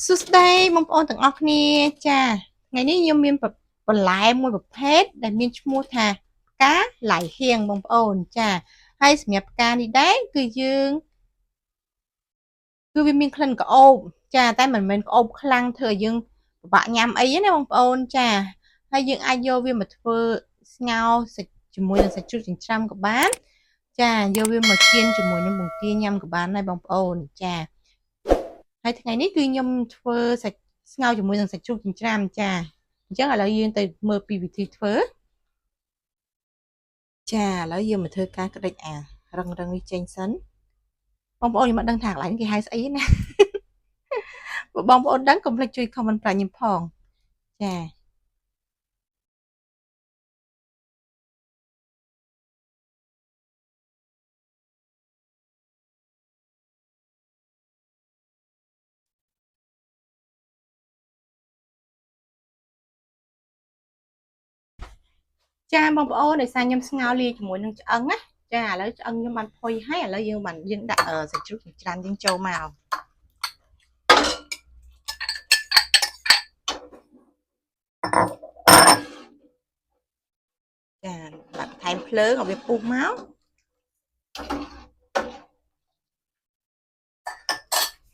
សួស្តីបងប្អូនទាំងអស់គ្នាចាថ្ងៃនេះខ្ញុំមានបន្លែមួយប្រភេទដែលមានឈ្មោះថាផ្កាឡៃហៀងបងប្អូនចាហើយសម្រាប់ផ្កានេះដែរគឺវាមានក្លិនក្អូបចាតែមិនមែនក្អូបខ្លាំងធ្វើឲ្យយើងពិបាកញ៉ាំអីណាបងប្អូនចាហើយយើងអាចយកវាមកធ្វើស្ងោរសាច់ជាមួយនឹងសាច់ជ្រូកចិញ្ច្រាំក៏បានចាយកវាមកចៀនជាមួយនឹងបង្គាញ៉ាំក៏បានដែរបងប្អូនចាហើយថ្ងៃនេះគឺខ្ញុំធ្វើសាច់ស្ងោរជាមួយនឹងសាច់ជ្រូកចិញ្ច្រាំចាអញ្ចឹងឥឡូវយើងទៅមើលពីវិធីធ្វើចាឥឡូវយើងមកធ្វើការក្តិចរឹងនេះចេញសិនបងប្អូនខ្ញុំមិនដឹងថាកន្លែងគេហៅស្អីណាបើបងប្អូនដឹងកុំភ្លេចជួយ comment ប្រាប់ខ្ញុំផងចាចាបងប្អូនដោយសារខ្ញុំស្ងោរលាយជាមួយនឹងឆ្អឹងណាចាឥឡូវឆ្អឹងខ្ញុំបានផុយហើយឥឡូវយើងដាក់សាច់ជ្រូកចិញ្ច្រាំយើងចូលមកចាដាក់ថែមភ្លើងឲ្យវាពុះមក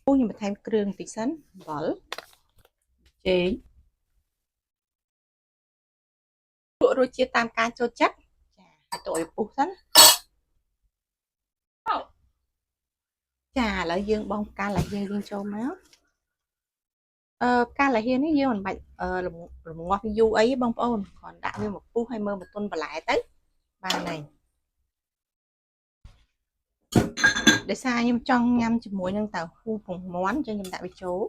ខ្ញុំបន្ថែមគ្រឿងបន្តិចសិនអំបិលចេងរសជាតិតាមការចូលចិត្តចាឲ្យទៅឲ្យពុះសិនចាឥឡូវយើងបងផ្កាឡាហៀងយើងចូលមកផ្កាឡាហៀងនេះយើងមិនបាច់រងាស់យូរអីបងប្អូនគ្រាន់ដាក់វាមកពុះឲ្យមើលបន្ទន់បន្លែទៅបានហើយដោយសារខ្ញុំចង់ញ៉ាំជាមួយនឹងតៅហ៊ូពងមាន់អញ្ចឹងខ្ញុំដាក់វាចូល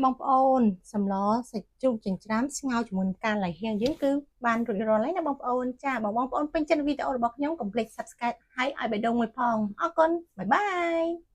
បងប្អូនសម្លសាច់ជ្រូកចិញ្ច្រាំស្ងោរជាមួយនឹងផ្កាឡាហៀងយើងគឺបានរួចរាល់ហើយណាបងប្អូនចាបងប្អូនពេញចិត្តវីដេអូរបស់ខ្ញុំកុំភ្លេច Subscribe ហើយឲ្យបេះដូងមួយផងអរគុណបាយបាយ